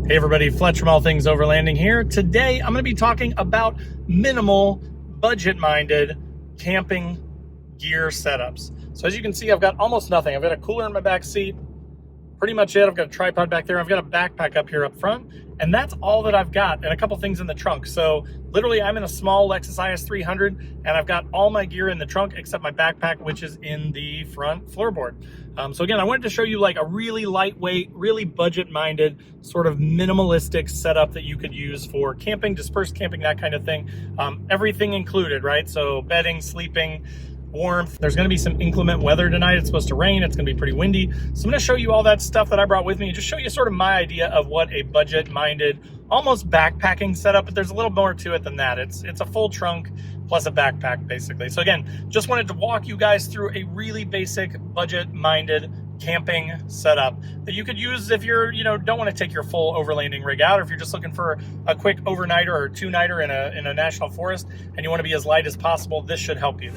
Hey everybody, Fletch from All Things Overlanding here. Today I'm going to be talking about minimal, budget-minded camping gear setups. So as you can see, I've got almost nothing. I've got a cooler in my back seat, pretty much it. I've got a tripod back there. I've got a backpack up here up front, and that's all that I've got, and a couple things in the trunk. So literally I'm in a small Lexus IS 300, and I've got all my gear in the trunk except my backpack, which is in the front floorboard. So again, I wanted to show you like a really lightweight, really budget-minded, sort of minimalistic setup that you could use for camping, dispersed camping, that kind of thing. Everything included, right? So bedding, sleeping, warmth. There's going to be some inclement weather tonight. It's supposed to rain. It's going to be pretty windy. So I'm going to show you all that stuff that I brought with me and just show you sort of my idea of what a budget-minded, almost backpacking setup, but there's a little more to it than that. It's a full trunk plus a backpack, basically. So again, just wanted to walk you guys through a really basic, budget-minded camping setup that you could use if you're, don't want to take your full overlanding rig out, or if you're just looking for a quick overnighter or two-nighter in a national forest and you want to be as light as possible. This should help you.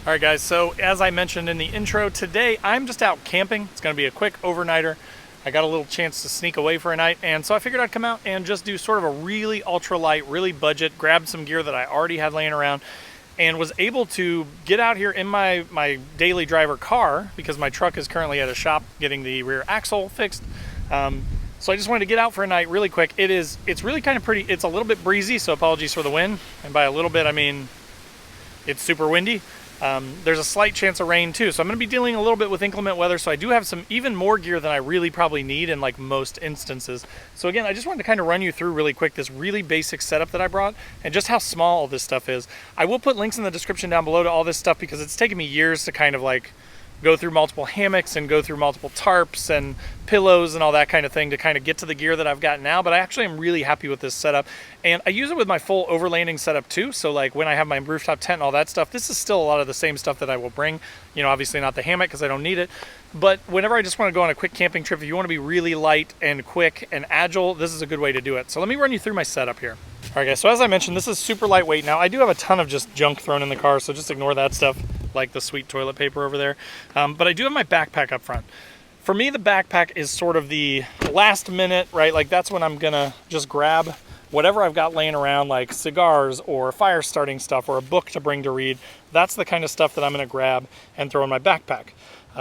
All right guys, so as I mentioned in the intro, today I'm just out camping. It's gonna be a quick overnighter. I got a little chance to sneak away for a night, and so I figured I'd come out and just do sort of a really ultralight, really budget, grab some gear that I already had laying around, and was able to get out here in my daily driver car, because my truck is currently at a shop getting the rear axle fixed. So I just wanted to get out for a night really quick. It's really kind of pretty. It's a little bit breezy, so apologies for the wind. And by a little bit, I mean it's super windy. There's a slight chance of rain too, so I'm going to be dealing a little bit with inclement weather, so I do have some even more gear than I really probably need in like most instances. So again, I just wanted to kind of run you through really quick this really basic setup that I brought and just how small all this stuff is. I will put links in the description down below to all this stuff because it's taken me years to kind of like go through multiple hammocks and go through multiple tarps and pillows and all that kind of thing to kind of get to the gear that I've got now. But I actually am really happy with this setup, and I use it with my full overlanding setup too. So like when I have my rooftop tent and all that stuff, this is still a lot of the same stuff that I will bring. Obviously not the hammock because I don't need it, but whenever I just want to go on a quick camping trip, if you want to be really light and quick and agile, this is a good way to do it. So let me run you through my setup here. All right guys, so as I mentioned, this is super lightweight. Now I do have a ton of just junk thrown in the car, so just ignore that stuff, like the sweet toilet paper over there. But I do have my backpack up front. For me, the backpack is sort of the last minute, right? Like that's when I'm gonna just grab whatever I've got laying around, like cigars or fire starting stuff or a book to bring to read. That's the kind of stuff that I'm gonna grab and throw in my backpack.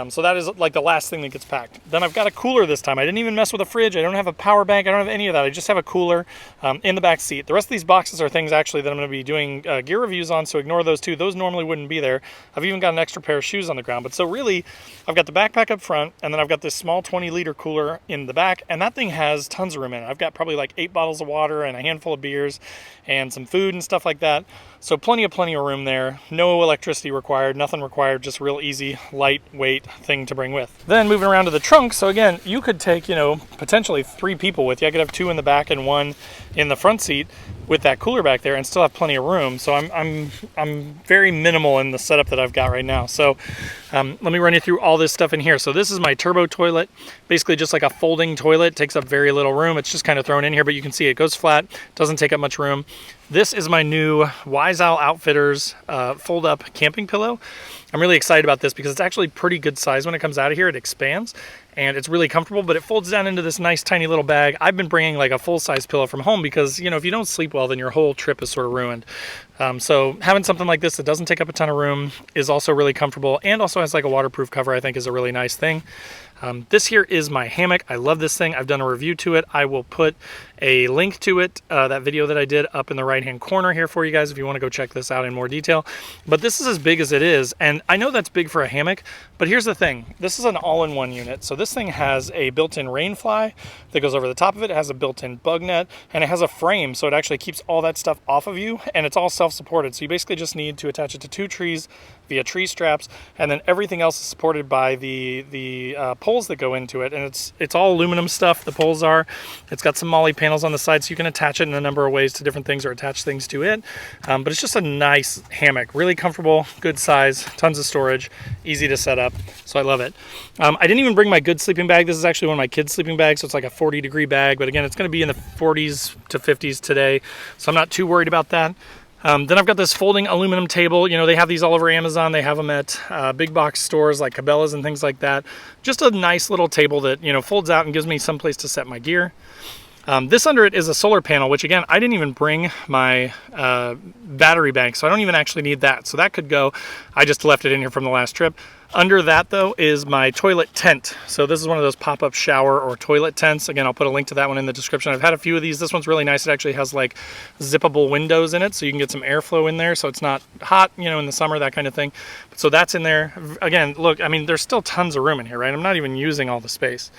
So that is like the last thing that gets packed. Then I've got a cooler this time. I didn't even mess with a fridge. I don't have a power bank. I don't have any of that. I just have a cooler in the back seat. The rest of these boxes are things actually that I'm going to be doing gear reviews on, so ignore those too. Those normally wouldn't be there. I've even got an extra pair of shoes on the ground. But so really, I've got the backpack up front, and then I've got this small 20-liter cooler in the back, and that thing has tons of room in it. I've got probably like 8 bottles of water and a handful of beers and some food and stuff like that. So plenty of room there. No electricity required, nothing required, just real easy, lightweight thing to bring with. Then moving around to the trunk, so again, you could take, potentially 3 people with you. I could have 2 in the back and 1 in the front seat with that cooler back there and still have plenty of room. So I'm very minimal in the setup that I've got right now. So let me run you through all this stuff in here. So this is my turbo toilet, basically just like a folding toilet. It takes up very little room. It's just kind of thrown in here, but you can see it goes flat, doesn't take up much room. This is my new Wise Owl Outfitters fold-up camping pillow. I'm really excited about this because it's actually pretty good size when it comes out of here. It expands and it's really comfortable, but it folds down into this nice tiny little bag. I've been bringing like a full-size pillow from home because, if you don't sleep well, then your whole trip is sort of ruined. So having something like this that doesn't take up a ton of room is also really comfortable, and also has like a waterproof cover, I think is a really nice thing. This here is my hammock. I love this thing. I've done a review to it. I will put a link to it, that video that I did, up in the right-hand corner here for you guys if you want to go check this out in more detail. But this is as big as it is, and I know that's big for a hammock, but here's the thing. This is an all-in-one unit. So this thing has a built-in rain fly that goes over the top of it. It has a built-in bug net, and it has a frame, so it actually keeps all that stuff off of you, and it's all self-supported. So you basically just need to attach it to 2 trees via tree straps, and then everything else is supported by the pole poles that go into it, and it's all aluminum stuff. The poles are. It's got some MOLLE panels on the side, so you can attach it in a number of ways to different things or attach things to it. But it's just a nice hammock, really comfortable, good size, tons of storage, easy to set up. So I love it. I didn't even bring my good sleeping bag. This is actually one of my kids' sleeping bags, so it's like a 40-degree bag. But again, it's going to be in the 40s to 50s today, so I'm not too worried about that. Then I've got this folding aluminum table. You know, they have these all over Amazon. They have them at big box stores like Cabela's and things like that. Just a nice little table that, you know, folds out and gives me some place to set my gear. This under it is a solar panel, which again, I didn't even bring my battery bank, so I don't even actually need that. So that could go. I just left it in here from the last trip. Under that, though, is my toilet tent. So this is one of those pop-up shower or toilet tents. Again, I'll put a link to that one in the description. I've had a few of these. This one's really nice. It actually has like zippable windows in it, so you can get some airflow in there, so it's not hot, you know, in the summer, that kind of thing. So that's in there. Again, look, I mean, there's still tons of room in here, right? I'm not even using all the space.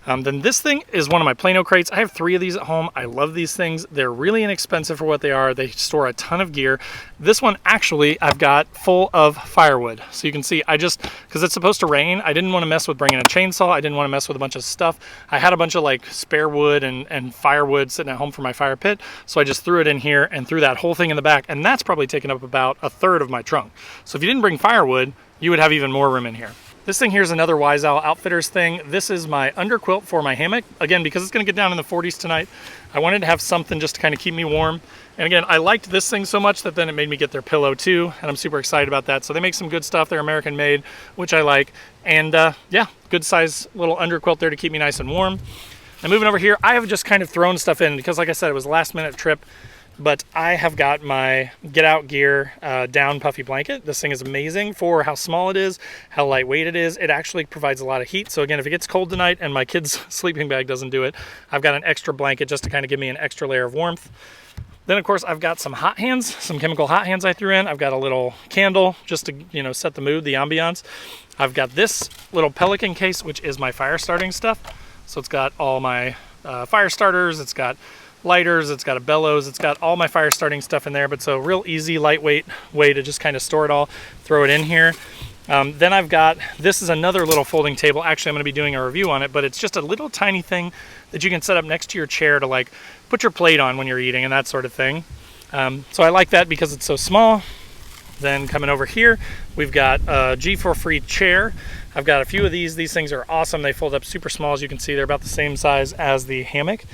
Then this thing is one of my Plano crates. I have 3 of these at home. I love these things. They're really inexpensive for what they are. They store a ton of gear. This one, actually, I've got full of firewood. So you can see, because it's supposed to rain, I didn't want to mess with bringing a chainsaw. I didn't want to mess with a bunch of stuff. I had a bunch of like spare wood and firewood sitting at home for my fire pit. So I just threw it in here and threw that whole thing in the back. And that's probably taken up about 1/3 of my trunk. So if you didn't bring firewood, you would have even more room in here. This thing here is another Wise Owl Outfitters thing. This is my underquilt for my hammock. Again, because it's gonna get down in the 40s tonight, I wanted to have something just to kind of keep me warm. And again, I liked this thing so much that then it made me get their pillow too, and I'm super excited about that. So they make some good stuff. They're American made, which I like. And yeah, good size little underquilt there to keep me nice and warm. Now moving over here, I have just kind of thrown stuff in because like I said, it was a last minute trip. But I have got my Get Out Gear down puffy blanket. This thing is amazing for how small it is, how lightweight it is. It actually provides a lot of heat. So again, if it gets cold tonight and my kid's sleeping bag doesn't do it, I've got an extra blanket just to kind of give me an extra layer of warmth. Then of course I've got some hot hands, some chemical hot hands I threw in. I've got a little candle just to, you know, set the mood, the ambiance. I've got this little Pelican case, which is my fire starting stuff. So it's got all my fire starters. It's got lighters, it's got a bellows, it's got all my fire starting stuff in there, but so real easy, lightweight way to just kind of store it all, throw it in here. Then I've got, this is another little folding table. Actually, I'm going to be doing a review on it, but it's just a little tiny thing that you can set up next to your chair to like put your plate on when you're eating and that sort of thing. So I like that because it's so small. Then coming over here, we've got a G4Free chair. I've got a few of these. These things are awesome. They fold up super small. As you can see, they're about the same size as the hammock.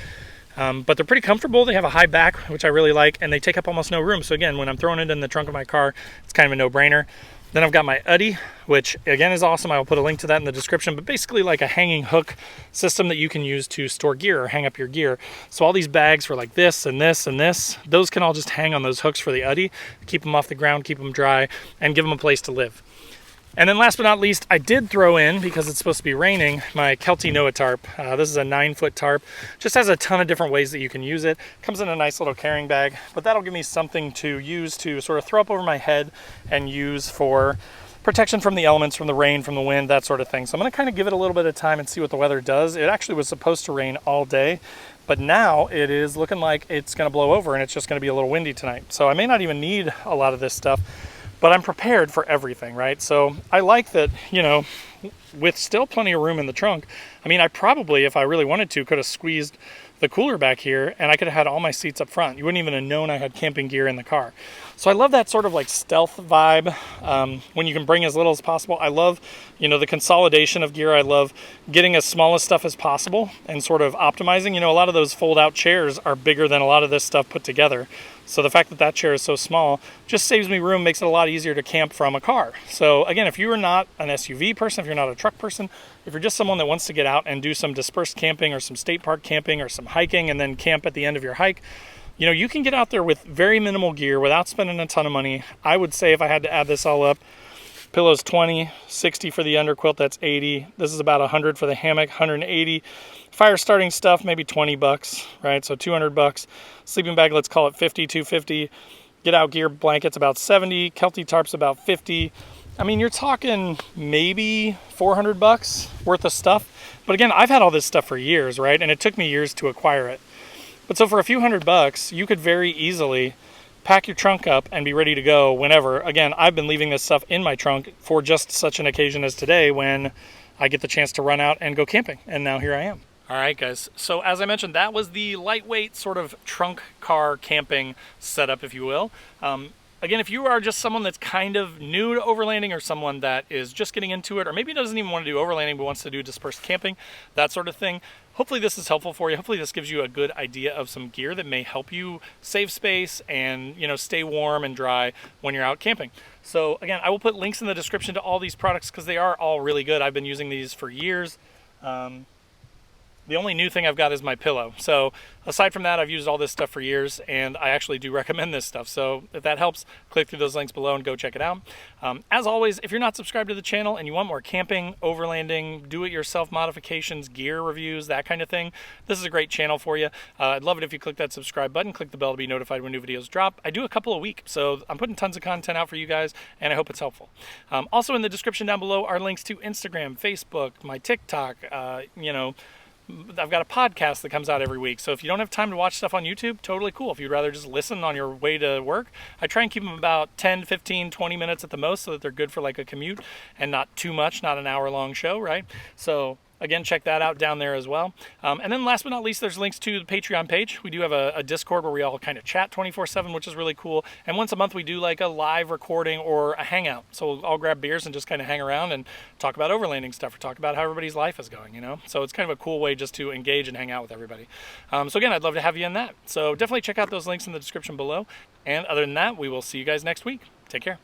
But they're pretty comfortable. They have a high back, which I really like, and they take up almost no room. So again, when I'm throwing it in the trunk of my car, it's kind of a no-brainer. Then I've got my Uddy, which again is awesome. I will put a link to that in the description, but basically like a hanging hook system that you can use to store gear or hang up your gear. So all these bags for like this and this and this, those can all just hang on those hooks for the Uddy, keep them off the ground, keep them dry, and give them a place to live. And then last but not least, I did throw in, because it's supposed to be raining, my Kelty Noah tarp. This is a 9-foot tarp. Just has a ton of different ways that you can use it. Comes in a nice little carrying bag, but that'll give me something to use to sort of throw up over my head and use for protection from the elements, from the rain, from the wind, that sort of thing. So I'm gonna kind of give it a little bit of time and see what the weather does. It actually was supposed to rain all day, but now it is looking like it's gonna blow over and it's just gonna be a little windy tonight. So I may not even need a lot of this stuff, but I'm prepared for everything, right? So I like that, you know, with still plenty of room in the trunk. I mean, I probably, if I really wanted to, could have squeezed the cooler back here and I could have had all my seats up front. You wouldn't even have known I had camping gear in the car. So I love that sort of like stealth vibe when you can bring as little as possible. I love, you know, the consolidation of gear. I love getting as small as stuff as possible and sort of optimizing. You know, a lot of those fold out chairs are bigger than a lot of this stuff put together. So the fact that that chair is so small just saves me room, makes it a lot easier to camp from a car. So again, if you are not an SUV person, if you're not a truck person, if you're just someone that wants to get out and do some dispersed camping or some state park camping or some hiking and then camp at the end of your hike, you know, you can get out there with very minimal gear without spending a ton of money. I would say if I had to add this all up, pillows 20, 60 for the underquilt, that's 80. This is about 100 for the hammock, 180. Fire starting stuff, maybe 20 bucks, right? So 200 bucks. Sleeping bag, let's call it 50, 250. Get Out Gear blankets about 70. Kelty tarps about 50. I mean, you're talking maybe 400 bucks worth of stuff. But again, I've had all this stuff for years, right? And it took me years to acquire it. But so for a few $100, you could very easily pack your trunk up and be ready to go whenever. Again, I've been leaving this stuff in my trunk for just such an occasion as today when I get the chance to run out and go camping. And now here I am. All right, guys. So as I mentioned, that was the lightweight sort of trunk car camping setup, if you will. Again, if you are just someone that's kind of new to overlanding, or someone that is just getting into it, or maybe doesn't even want to do overlanding but wants to do dispersed camping, that sort of thing, hopefully this is helpful for you. Hopefully this gives you a good idea of some gear that may help you save space and, you know, stay warm and dry when you're out camping. So again, I will put links in the description to all these products because they are all really good. I've been using these for years. The only new thing I've got is my pillow. So aside from that, I've used all this stuff for years, and I actually do recommend this stuff. So if that helps, click through those links below and go check it out. As always, if you're not subscribed to the channel and you want more camping, overlanding, do-it-yourself modifications, gear reviews, that kind of thing, this is a great channel for you. I'd love it if you click that subscribe button, click the bell to be notified when new videos drop. I do a couple a week, so I'm putting tons of content out for you guys, and I hope it's helpful. Also in the description down below are links to Instagram, Facebook, my TikTok, you know, I've got a podcast that comes out every week. So if you don't have time to watch stuff on YouTube, totally cool. If you'd rather just listen on your way to work, I try and keep them about 10, 15, 20 minutes at the most so that they're good for like a commute and not too much, not an hour-long show, right? So again, check that out down there as well. And then last but not least, there's links to the Patreon page. We do have a Discord where we all kind of chat 24/7, which is really cool. And once a month, we do like a live recording or a hangout. So we'll all grab beers and just kind of hang around and talk about overlanding stuff or talk about how everybody's life is going, you know? So it's kind of a cool way just to engage and hang out with everybody. So again, I'd love to have you in that. So definitely check out those links in the description below. And other than that, we will see you guys next week. Take care.